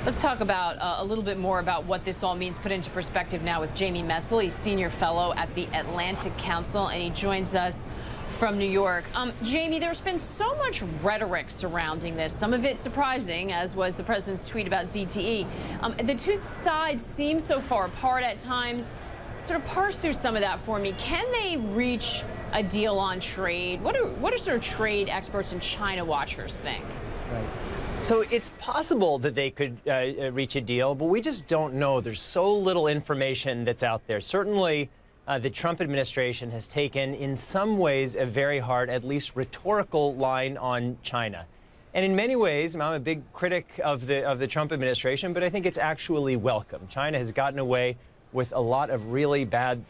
Let's talk about a little bit more about what this all means, put into perspective now with Jamie Metzl. He's senior fellow at the Atlantic Council, and he joins us from New York. Jamie, there's been so much rhetoric surrounding this, some of it surprising, as was the president's tweet about ZTE. The two sides seem so far apart at times. Sort of parse through some of that for me. Can they reach a deal on trade? What do sort of trade experts and China watchers think? Right. So it's possible that they could reach a deal, but we just don't know. There's so little information that's out there. Certainly, the Trump administration has taken, in some ways, a very hard, at least rhetorical line on China. And in many ways, I'm a big critic of the Trump administration, but I think it's actually welcome. China has gotten away with a lot of really bad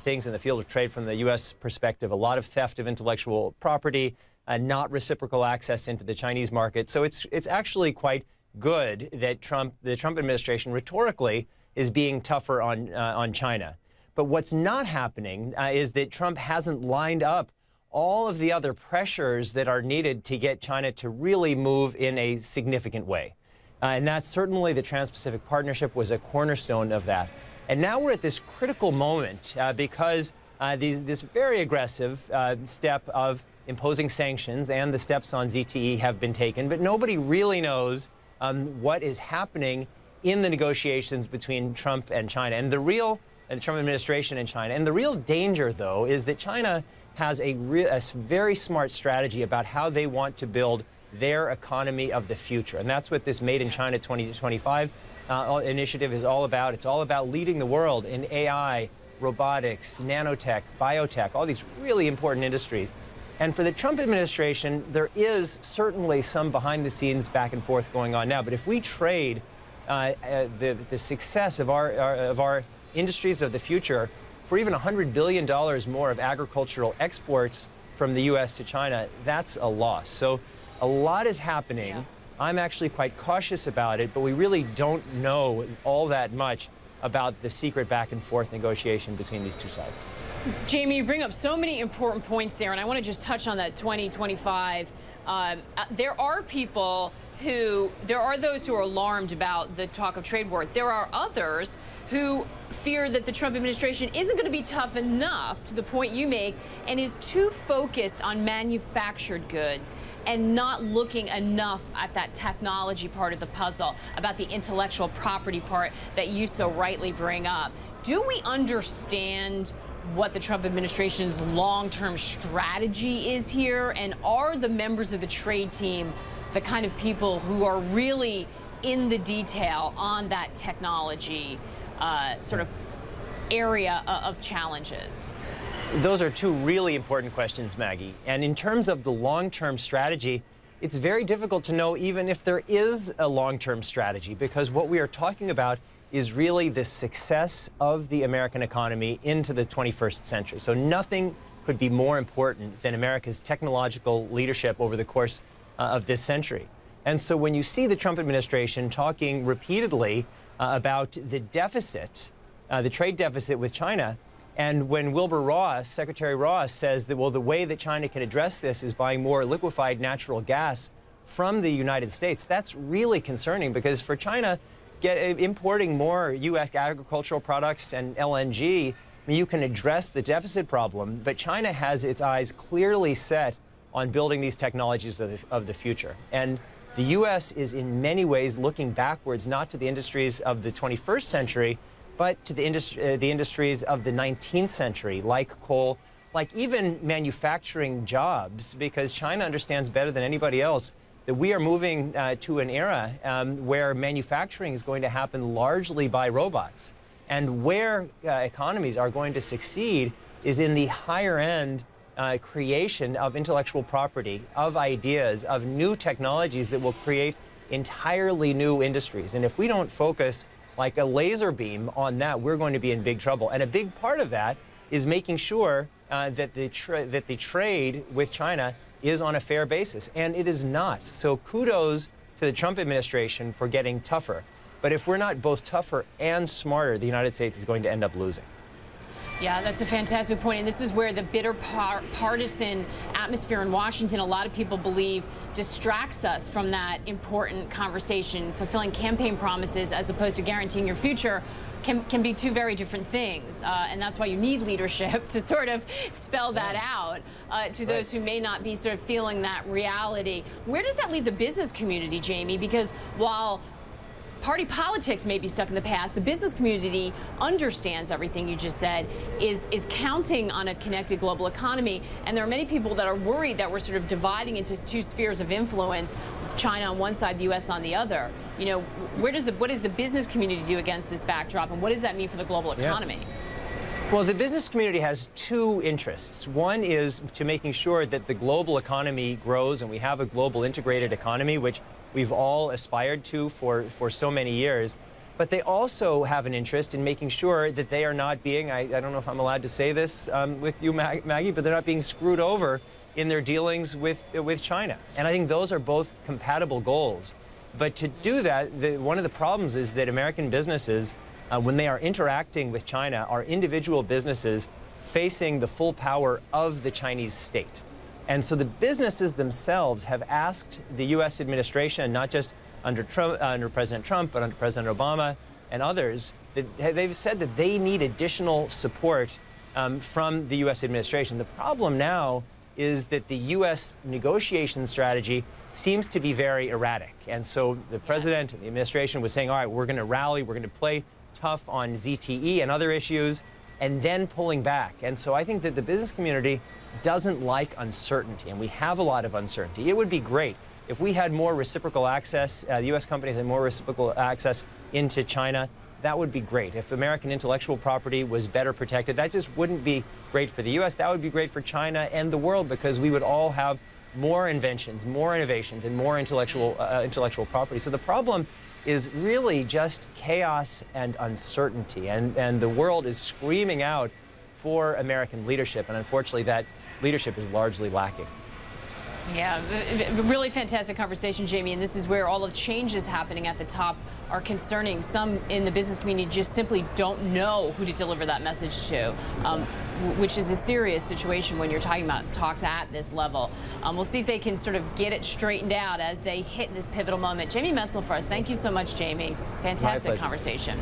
things in the field of trade from the U.S. perspective, a lot of theft of intellectual property, not reciprocal access into the Chinese market. So it's actually quite good that the Trump administration rhetorically is being tougher on China. But what's not happening is that Trump hasn't lined up all of the other pressures that are needed to get China to really move in a significant way. And that's certainly the Trans-Pacific Partnership was a cornerstone of that. And now we're at this critical moment because this very aggressive step of imposing sanctions and the steps on ZTE have been taken, but nobody really knows what is happening in the negotiations between Trump and China and the Trump administration and China. And the real danger, though, is that China has a very smart strategy about how they want to build their economy of the future. And that's what this Made in China 2025 initiative is all about. It's all about leading the world in AI, robotics, nanotech, biotech, all these really important industries. And for the Trump administration, there is certainly some behind-the-scenes back and forth going on now. But if we trade the success of our industries of the future for even $100 billion more of agricultural exports from the U.S. to China, that's a loss. So a lot is happening. Yeah. I'm actually quite cautious about it, but we really don't know all that much about the secret back and forth negotiation between these two sides. Jamie, you bring up so many important points there, and I want to just touch on that 2025. There are those who are alarmed about the talk of trade war. There are others who fear that the Trump administration isn't going to be tough enough, to the point you make, and is too focused on manufactured goods and not looking enough at that technology part of the puzzle, about the intellectual property part that you so rightly bring up. Do we understand what the Trump administration's long-term strategy is here? And are the members of the trade team the kind of people who are really in the detail on that technology sort of area of challenges? Those are two really important questions, Maggie. And in terms of the long-term strategy, it's very difficult to know even if there is a long-term strategy, because what we are talking about is really the success of the American economy into the 21st century. So nothing could be more important than America's technological leadership over the course of this century. And so when you see the Trump administration talking repeatedly about the deficit, the trade deficit with China, and when Wilbur Ross, Secretary Ross, says that, well, the way that China can address this is buying more liquefied natural gas from the United States, that's really concerning, because for China, importing more U.S. agricultural products and LNG, I mean, you can address the deficit problem, but China has its eyes clearly set on building these technologies of the future. And the U.S. is in many ways looking backwards, not to the industries of the 21st century, but to the industries of the 19th century, like coal, like even manufacturing jobs, because China understands better than anybody else that we are moving to an era where manufacturing is going to happen largely by robots. And where economies are going to succeed is in the higher end creation of intellectual property, of ideas, of new technologies that will create entirely new industries. And if we don't focus like a laser beam on that, we're going to be in big trouble. And a big part of that is making sure that the trade with China is on a fair basis. And it is not. So kudos to the Trump administration for getting tougher. But if we're not both tougher and smarter, the United States is going to end up losing. Yeah, that's a fantastic point. And this is where the bitter partisan atmosphere in Washington, a lot of people believe, distracts us from that important conversation. Fulfilling campaign promises as opposed to guaranteeing your future can be two very different things. And that's why you need leadership to sort of spell that out to those who may not be sort of feeling that reality. Where does that leave the business community, Jamie? Because while party politics may be stuck in the past, the business community understands everything you just said, is counting on a connected global economy. And there are many people that are worried that we're sort of dividing into two spheres of influence, with China on one side, the U.S. on the other. You know, what does the business community do against this backdrop, and what does that mean for the global economy? Well, the business community has two interests. One is to making sure that the global economy grows and we have a global integrated economy, which we've all aspired to for so many years. But they also have an interest in making sure that they are not being, I don't know if I'm allowed to say this with you, Maggie, but they're not being screwed over in their dealings with China. And I think those are both compatible goals. But to do that, one of the problems is that American businesses, when they are interacting with China, are individual businesses facing the full power of the Chinese state. And so the businesses themselves have asked the U.S. administration, not just under President Trump, but under President Obama and others, they've said that they need additional support from the U.S. administration. The problem now is that the U.S. negotiation strategy seems to be very erratic. And so the president and the administration was saying, all right, we're going to rally, we're going to play tough on ZTE and other issues, and then pulling back. And so I think that the business community doesn't like uncertainty, and we have a lot of uncertainty. It would be great if we had more reciprocal access, U.S. companies had more reciprocal access into China. That would be great. If American intellectual property was better protected, that just wouldn't be great for the U.S. That would be great for China and the world, because we would all have more inventions, more innovations, and more intellectual property. So the problem is really just chaos and uncertainty, and the world is screaming out for American leadership, and unfortunately that leadership is largely lacking. Yeah, really fantastic conversation, Jamie, and this is where all the changes happening at the top are concerning. Some in the business community just simply don't know who to deliver that message to, which is a serious situation when you're talking about talks at this level. We'll see if they can sort of get it straightened out as they hit this pivotal moment. Jamie Metzl for us. Thank you so much, Jamie. Fantastic conversation.